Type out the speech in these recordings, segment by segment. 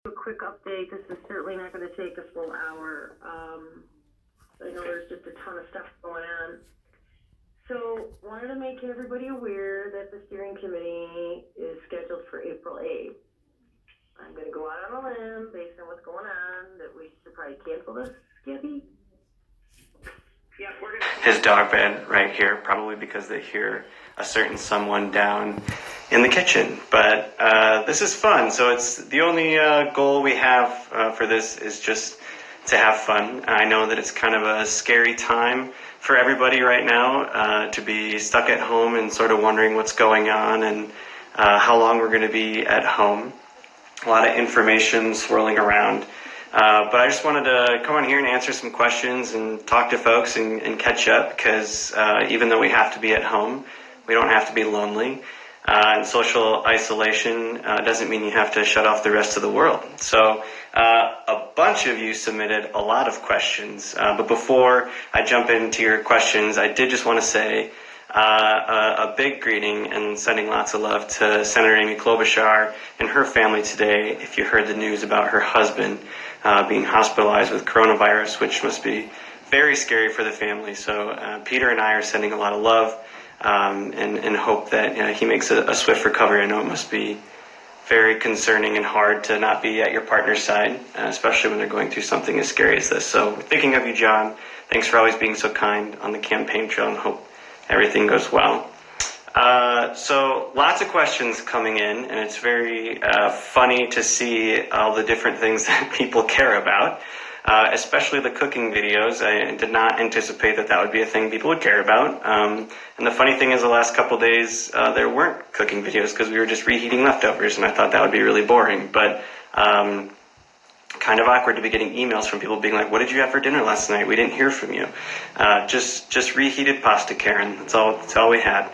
A quick update. This is certainly not going to take a full hour. I know there's just a ton of stuff going on. So wanted to make everybody aware that the steering committee is scheduled for April 8th. I'm going to go out on a limb based on what's going on that we should probably cancel this, Gabby. Yeah, we're going to... His dog bed right here, probably because they hear a certain someone down in the kitchen. But this is fun. So it's the only goal we have for this is just to have fun. I know that it's kind of a scary time for everybody right now to be stuck at home and sort of wondering what's going on and how long we're going to be at home. A lot of information swirling around. But I just wanted to come on here and answer some questions and talk to folks and catch up because even though we have to be at home, we don't have to be lonely. And social isolation doesn't mean you have to shut off the rest of the world. So a bunch of you submitted a lot of questions. But before I jump into your questions, I did just want to say a big greeting and sending lots of love to Senator Amy Klobuchar and her family today. If you heard the news about her husband being hospitalized with coronavirus, which must be very scary for the family. So Peter and I are sending a lot of love and hope that he makes a swift recovery. I know it must be very concerning and hard to not be at your partner's side, especially when they're going through something as scary as this. So thinking of you, John. Thanks for always being so kind on the campaign trail and hope everything goes well. So lots of questions coming in, and it's very funny to see all the different things that people care about, especially the cooking videos. I did not anticipate that would be a thing people would care about. And the funny thing is the last couple days there weren't cooking videos because we were just reheating leftovers, and I thought that would be really boring. But kind of awkward to be getting emails from people being like, what did you have for dinner last night? We didn't hear from you. Just reheated pasta, Karen. That's all we had.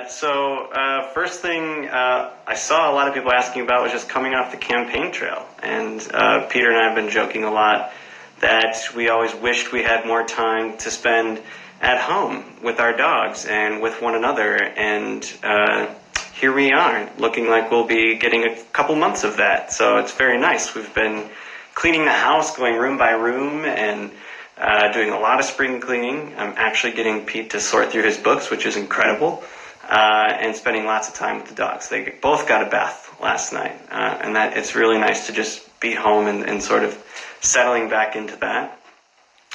So first thing I saw a lot of people asking about was just coming off the campaign trail. And Peter and I have been joking a lot that we always wished we had more time to spend at home with our dogs and with one another. And here we are, looking like we'll be getting a couple months of that. So it's very nice. We've been cleaning the house, going room by room, and doing a lot of spring cleaning. I'm actually getting Pete to sort through his books, which is incredible, and spending lots of time with the dogs. They both got a bath last night, and that it's really nice to just be home and sort of settling back into that.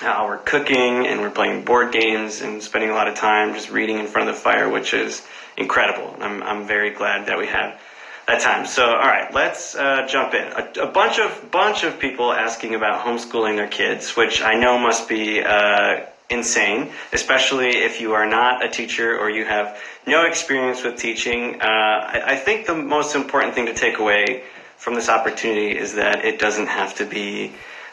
We're cooking and we're playing board games and spending a lot of time just reading in front of the fire, which is incredible. I'm very glad that we had that time. So, all right, let's jump in. A bunch of people asking about homeschooling their kids, which I know must be insane, especially if you are not a teacher or you have no experience with teaching. I think the most important thing to take away from this opportunity is that it doesn't have to be,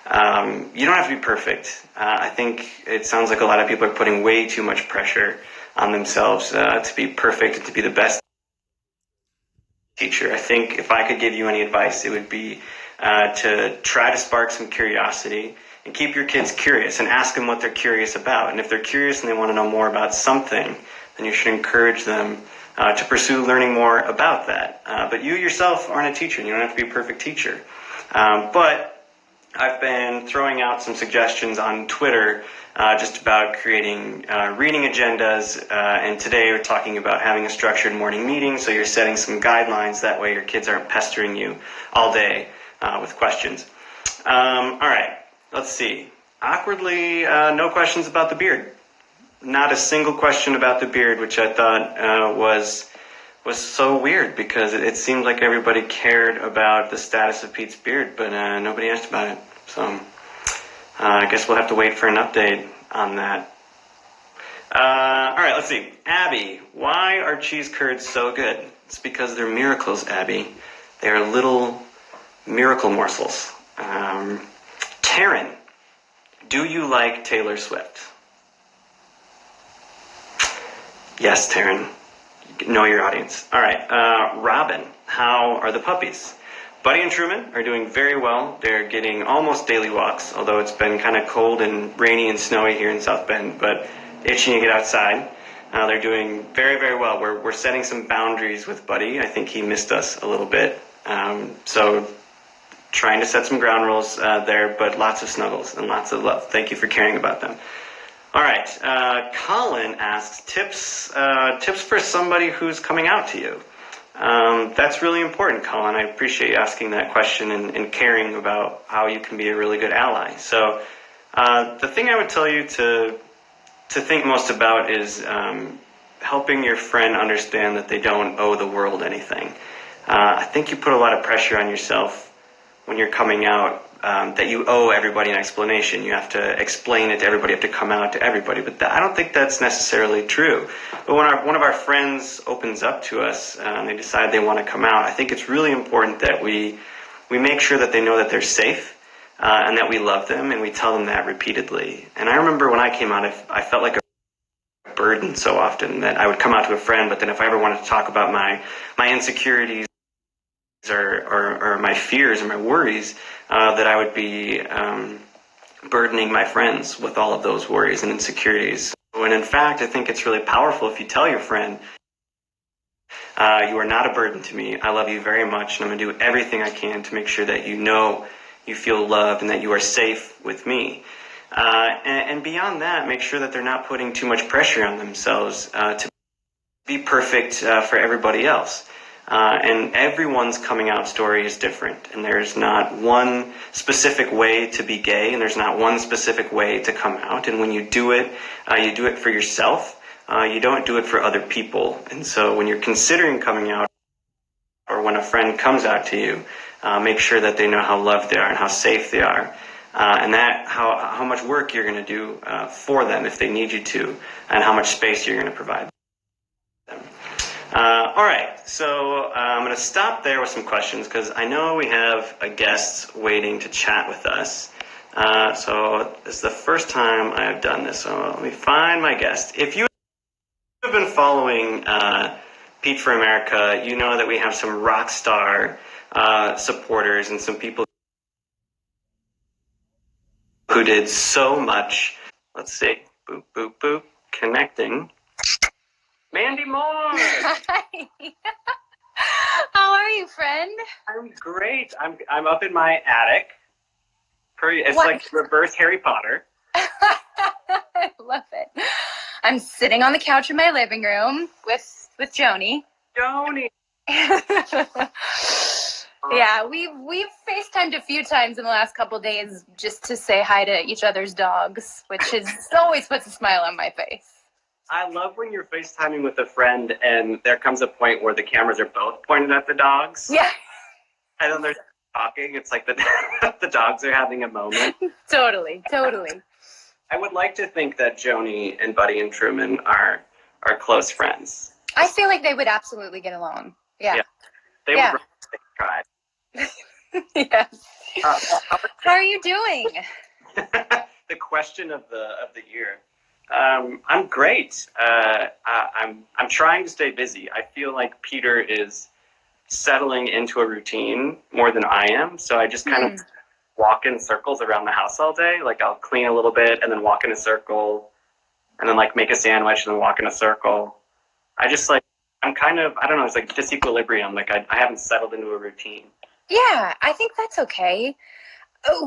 you don't have to be perfect. I think it sounds like a lot of people are putting way too much pressure on themselves to be perfect and to be the best teacher. I think if I could give you any advice, it would be to try to spark some curiosity and keep your kids curious and ask them what they're curious about. And if they're curious and they want to know more about something, then you should encourage them to pursue learning more about that. But you yourself aren't a teacher, and you don't have to be a perfect teacher. But I've been throwing out some suggestions on Twitter just about creating reading agendas, and today we're talking about having a structured morning meeting, so you're setting some guidelines, that way your kids aren't pestering you all day with questions. All right, let's see. Awkwardly, no questions about the beard. Not a single question about the beard, which I thought was so weird because it seemed like everybody cared about the status of Pete's beard, but nobody asked about it. So I guess we'll have to wait for an update on that. All right, let's see. Abby, why are cheese curds so good? It's because they're miracles, Abby. They are little miracle morsels. Taryn, do you like Taylor Swift? Yes, Taryn. Know your audience. All right, Robin, how are the puppies? Buddy and Truman are doing very well. They're getting almost daily walks, although it's been kind of cold and rainy and snowy here in South Bend, but itching to get outside. They're doing very, very well. We're setting some boundaries with Buddy. I think he missed us a little bit. So trying to set some ground rules there, but lots of snuggles and lots of love. Thank you for caring about them. All right, Colin asks tips for somebody who's coming out to you. That's really important, Colin. I appreciate you asking that question and caring about how you can be a really good ally. So the thing I would tell you to think most about is helping your friend understand that they don't owe the world anything. I think you put a lot of pressure on yourself when you're coming out, that you owe everybody an explanation. You have to explain it to everybody, you have to come out to everybody. But I don't think that's necessarily true. But when one of our friends opens up to us and they decide they want to come out, I think it's really important that we make sure that they know that they're safe and that we love them, and we tell them that repeatedly. And I remember when I came out, I felt like a burden so often that I would come out to a friend, but then if I ever wanted to talk about my insecurities or my fears or my worries, that I would be burdening my friends with all of those worries and insecurities. When in fact, I think it's really powerful if you tell your friend, you are not a burden to me. I love you very much, and I'm going to do everything I can to make sure that you know you feel loved and that you are safe with me. And beyond that, make sure that they're not putting too much pressure on themselves to be perfect for everybody else. And everyone's coming out story is different, and there's not one specific way to be gay, and there's not one specific way to come out. And when you do it for yourself. You don't do it for other people. And so when you're considering coming out, or when a friend comes out to you, make sure that they know how loved they are and how safe they are. And that how much work you're going to do for them if they need you to, and how much space you're going to provide them. All right, so I'm going to stop there with some questions because I know we have a guest waiting to chat with us. So this is the first time I have done this, so let me find my guest. If you have been following Pete for America, you know that we have some rock star supporters and some people who did so much. Let's see. Boop, boop, boop. Connecting. Mandy Moore! Hi. How are you, friend? I'm great. I'm up in my attic. It's What? like reverse Harry Potter. I love it. I'm sitting on the couch in my living room with Joni. Joni! Yeah, we've FaceTimed a few times in the last couple of days just to say hi to each other's dogs, which always puts a smile on my face. I love when you're FaceTiming with a friend and there comes a point where the cameras are both pointed at the dogs. Yeah. And then they're talking. It's like the dogs are having a moment. Totally. I would like to think that Joni and Buddy and Truman are close friends. I feel like they would absolutely get along. Yeah. They would try. Yes. How are you doing? The question of the year. I'm great. I'm trying to stay busy. I feel like Peter is settling into a routine more than I am, so I just kind of walk in circles around the house all day. Like I'll clean a little bit and then walk in a circle, and then like make a sandwich and then walk in a circle. I'm kind of, I don't know, it's like disequilibrium. Like I haven't settled into a routine. Yeah, I think that's okay.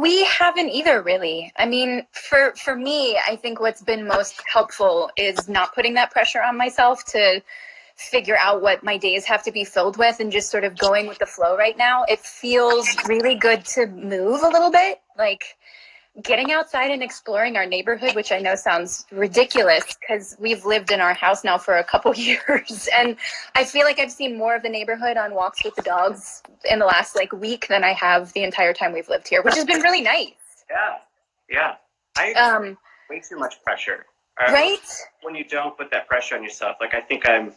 We haven't either, really. I mean, for me, I think what's been most helpful is not putting that pressure on myself to figure out what my days have to be filled with and just sort of going with the flow right now. It feels really good to move a little bit, like getting outside and exploring our neighborhood, which I know sounds ridiculous because we've lived in our house now for a couple years. And I feel like I've seen more of the neighborhood on walks with the dogs in the last week than I have the entire time we've lived here, which has been really nice. Yeah. I way too much pressure. Right? When you don't put that pressure on yourself, like I think I've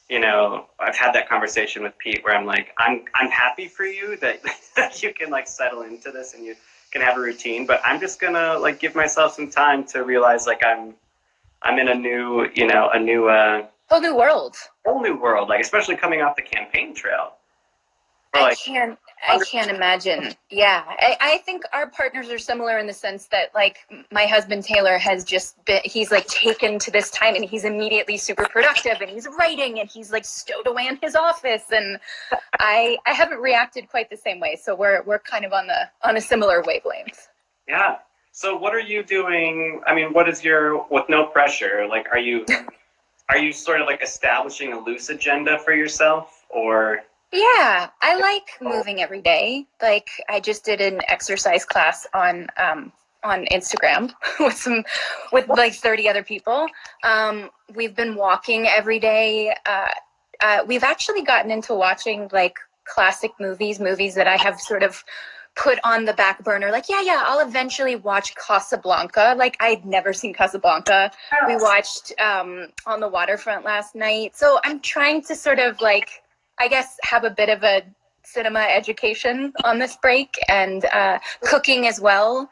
had that conversation with Pete where I'm like, I'm happy for you that you can like settle into this and you can have a routine, but I'm just gonna like give myself some time to realize like I'm in a new Whole new world. Like especially coming off the campaign trail. I can't imagine. Yeah. I think our partners are similar in the sense that, like, my husband Taylor has just been, he's like taken to this time and he's immediately super productive and he's writing and he's like stowed away in his office. And I haven't reacted quite the same way. So we're kind of on a similar wavelength. Yeah. So what are you doing? I mean, what is your, with no pressure, like, are you sort of like establishing a loose agenda for yourself, or? Yeah, I like moving every day. Like, I just did an exercise class on Instagram with like 30 other people. We've been walking every day. We've actually gotten into watching like classic movies that I have sort of put on the back burner. Like, yeah, I'll eventually watch Casablanca. Like, I'd never seen Casablanca. We watched On the Waterfront last night. So I'm trying to sort of like, I guess, have a bit of a cinema education on this break, and cooking as well.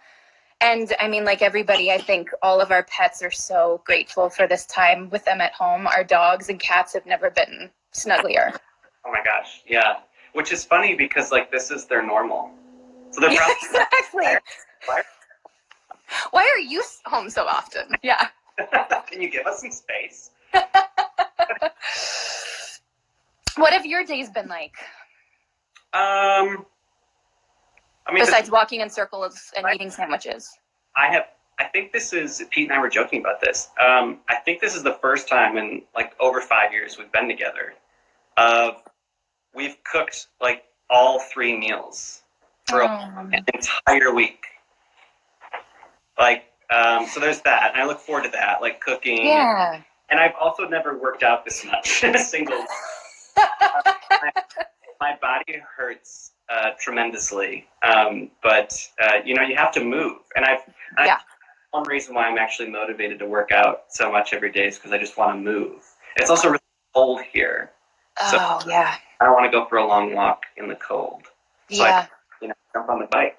And I mean, like everybody, I think all of our pets are so grateful for this time with them at home. Our dogs and cats have never been snugglier. Oh my gosh, yeah. Which is funny because like this is their normal. So they're probably exactly. Why are you home so often? Yeah. Can you give us some space? What have your days been like? I mean, besides walking in circles and eating sandwiches. I think this is, Pete and I were joking about this. I think this is the first time in like over 5 years we've been together. We've cooked like all 3 meals for an entire week. Like, so there's that. And I look forward to that, like cooking. Yeah. And I've also never worked out this much in a single my body hurts tremendously, but you know, you have to move, and one reason why I'm actually motivated to work out so much every day is because I just want to move. It's also really cold here, so I don't want to go for a long walk in the cold. So I, jump on the bike,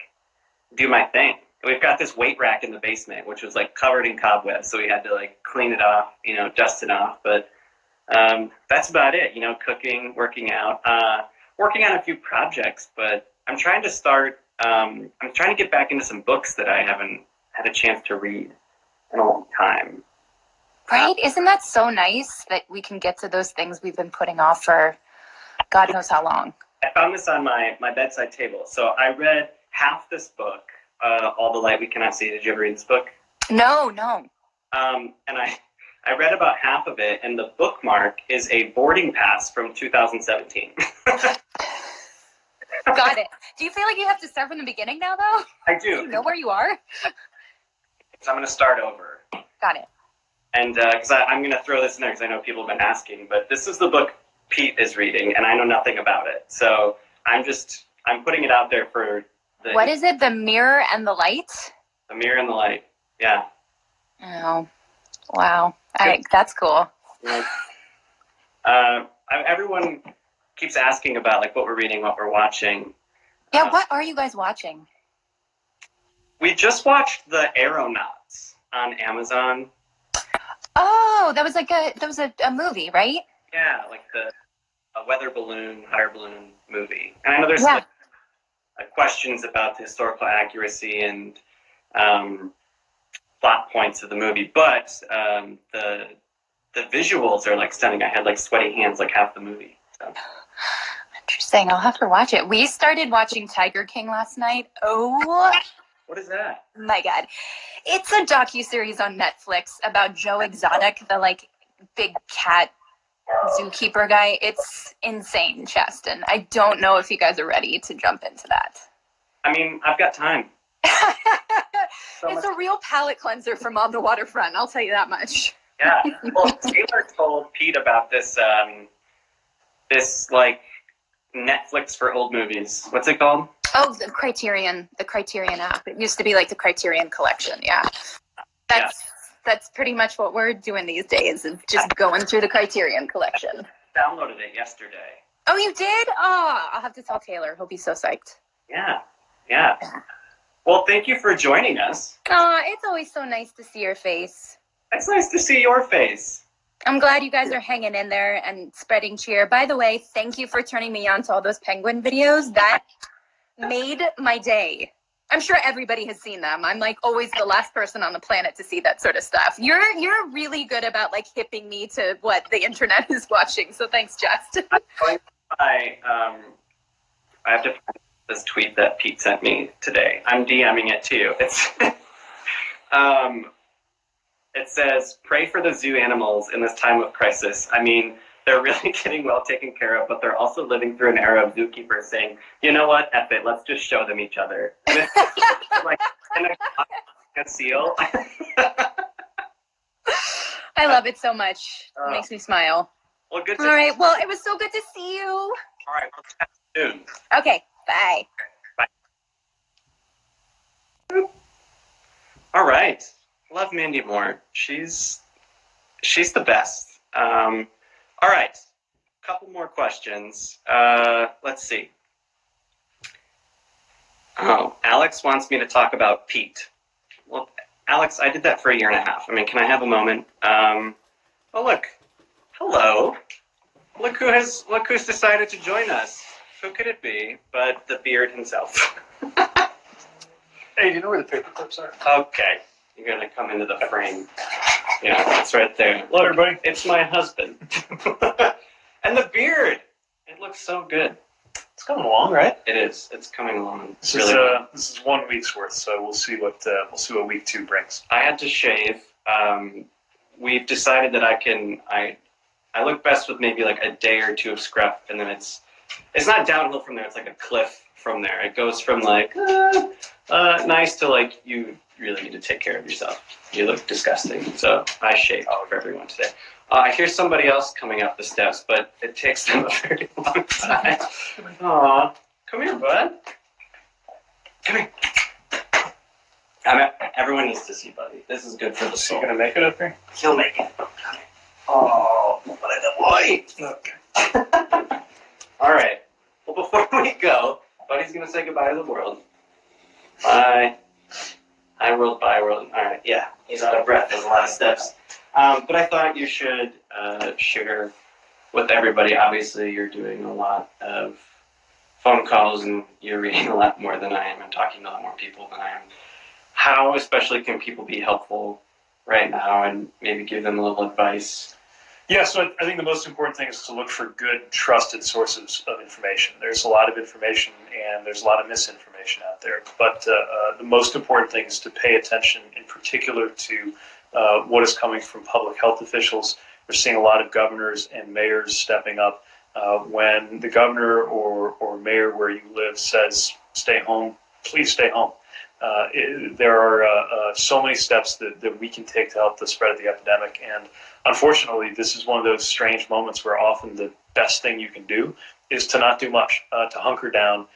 do my thing. We've got this weight rack in the basement, which was like covered in cobwebs, so we had to like clean it off, you know, dust it off, but that's about it, you know, cooking, working out, working on a few projects, but I'm trying to get back into some books that I haven't had a chance to read in a long time. Right? Isn't that so nice that we can get to those things we've been putting off for God knows how long? I found this on my bedside table. So I read half this book, All the Light We Cannot See. Did you ever read this book? No. And I read about half of it, and the bookmark is a boarding pass from 2017. Got it. Do you feel like you have to start from the beginning now, though? I do. Do you know where you are? So I'm going to start over. Got it. And because I'm going to throw this in there because I know people have been asking, but this is the book Pete is reading, and I know nothing about it. So I'm putting it out there for the... What is it? The Mirror and the Light? The Mirror and the Light, yeah. Oh, wow. That's cool. Everyone keeps asking about like what we're reading, what we're watching. Yeah, what are you guys watching? We just watched The Aeronauts on Amazon. Oh, that was a movie, right? Yeah, like a weather balloon, hot air balloon movie. And I know there's like questions about the historical accuracy and plot points of the movie, but the visuals are like stunning. I had like sweaty hands like half the movie. So. Interesting. I'll have to watch it. We started watching Tiger King last night. Oh. What is that? My God. It's a docuseries on Netflix about Joe Exotic, the like big cat zookeeper guy. It's insane, Chaston. I don't know if you guys are ready to jump into that. I mean, I've got time. It's a real palate cleanser from On the Waterfront, I'll tell you that much. Yeah. Well, Taylor told Pete about this this like Netflix for old movies. What's it called? Oh, the Criterion app. It used to be like the Criterion Collection. Yeah. That's pretty much what we're doing these days, is just going through the Criterion Collection. Downloaded it yesterday. Oh, you did? Oh, I'll have to tell Taylor. He'll be so psyched. Yeah. Well, thank you for joining us. It's always so nice to see your face. It's nice to see your face. I'm glad you guys are hanging in there and spreading cheer. By the way, thank you for turning me on to all those penguin videos. That made my day. I'm sure everybody has seen them. I'm like always the last person on the planet to see that sort of stuff. You're really good about like hipping me to what the internet is watching. So thanks, Just. I have to find this tweet that Pete sent me today. I'm DMing it to you. It's it says, "Pray for the zoo animals in this time of crisis." I mean, they're really getting well taken care of, but they're also living through an era of zookeepers saying, "You know what? Eff it, let's just show them each other." And it's like a seal. I love it so much. It makes me smile. Well, good. All right. Well, it was so good to see you. All right. We'll chat soon. Okay. Bye. Bye. All right. Love Mandy Moore. She's the best. All right, couple more questions. Let's see. Oh, Alex wants me to talk about Pete. Well, Alex, I did that for 1.5 years. I mean, can I have a moment? Oh, look. Hello. Look who's decided to join us. Who could it be but the beard himself? Hey, do you know where the paper clips are? Okay, you're gonna come into the frame. Yeah, it's right there. Look, everybody. It's my husband. And the beard. It looks so good. It's coming along, right? It is. It's coming along. This really is well. this is 1 week's worth, so we'll see what week 2 brings. I had to shave. We've decided that I look best with maybe like a day or 2 of scruff, and then it's not downhill from there. It's like a cliff from there. It goes from like nice to like you really need to take care of yourself. You look disgusting. So I shaved for everyone today. Here's somebody else coming up the steps, but it takes them a very long time. Aw, come here, bud. Come here. Everyone needs to see Buddy. This is good for the soul. You gonna make it up here? He'll make it. Oh, what a boy. Okay. All right. Well, before we go, Buddy's gonna say goodbye to the world. Bye. Hi, world. Bye, world. All right. Yeah, he's out of breath. There's a lot of steps. But I thought you should share with everybody. Obviously, you're doing a lot of phone calls and you're reading a lot more than I am and talking to a lot more people than I am. How, especially, can people be helpful right now and maybe give them a little advice? Yeah, so I think the most important thing is to look for good, trusted sources of information. There's a lot of information and there's a lot of misinformation out there. But the most important thing is to pay attention in particular to what is coming from public health officials. We're seeing a lot of governors and mayors stepping up. When the governor or mayor where you live says, stay home, please stay home. There are so many steps that we can take to help the spread of the epidemic. And unfortunately, this is one of those strange moments where often the best thing you can do is to not do much, to hunker down,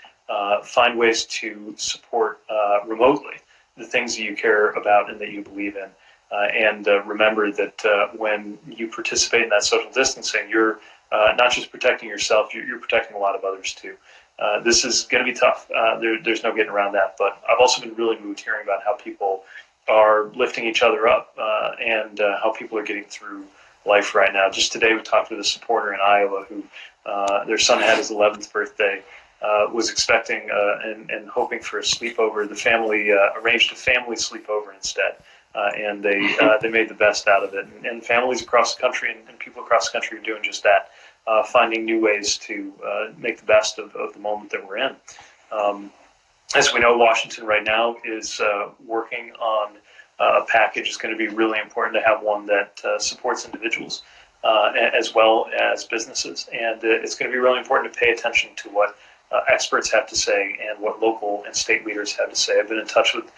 find ways to support remotely the things that you care about and that you believe in. And remember that when you participate in that social distancing, you're not just protecting yourself, you're protecting a lot of others too. This is going to be tough. There's no getting around that. But I've also been really moved hearing about how people are lifting each other up and how people are getting through life right now. Just today we talked with a supporter in Iowa who their son had his 11th birthday, was expecting and hoping for a sleepover. The family arranged a family sleepover instead. And they made the best out of it. And families across the country and people across the country are doing just that, finding new ways to make the best of the moment that we're in. As we know, Washington right now is working on a package. It's going to be really important to have one that supports individuals as well as businesses. And it's going to be really important to pay attention to what experts have to say and what local and state leaders have to say. I've been in touch with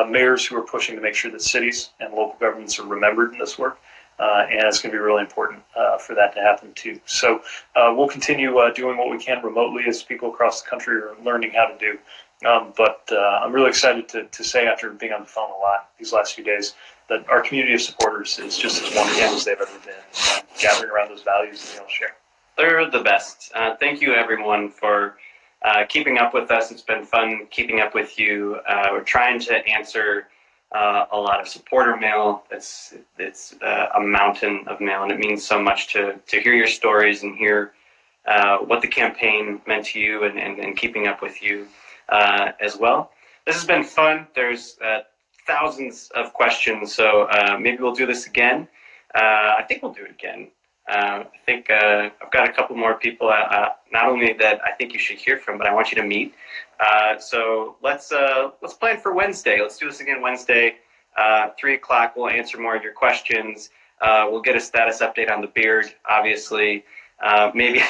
mayors who are pushing to make sure that cities and local governments are remembered in this work, and it's going to be really important for that to happen too. So we'll continue doing what we can remotely as people across the country are learning how to do. But I'm really excited to say, after being on the phone a lot these last few days, that our community of supporters is just as wonderful as they've ever been, gathering around those values that we all share. They're the best. Thank you, everyone, for keeping up with us. It's been fun keeping up with you. We're trying to answer a lot of supporter mail. It's a mountain of mail, and it means so much to hear your stories and hear what the campaign meant to you and keeping up with you. as well. This has been fun. There's thousands of questions, so maybe we'll do this again. I think we'll do it again. I think I've got a couple more people, not only that I think you should hear from, but I want you to meet. So let's plan for Wednesday. Let's do this again Wednesday, 3 o'clock. We'll answer more of your questions. We'll get a status update on the beard, obviously. Maybe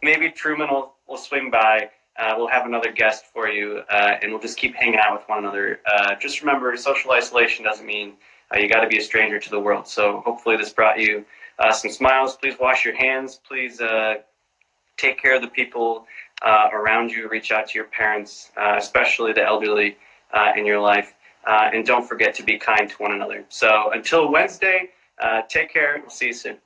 maybe Truman will swing by. We'll have another guest for you, and we'll just keep hanging out with one another. Just remember, social isolation doesn't mean you got to be a stranger to the world. So hopefully this brought you some smiles. Please wash your hands. Please take care of the people around you. Reach out to your parents, especially the elderly in your life. And don't forget to be kind to one another. So until Wednesday, take care. We'll see you soon.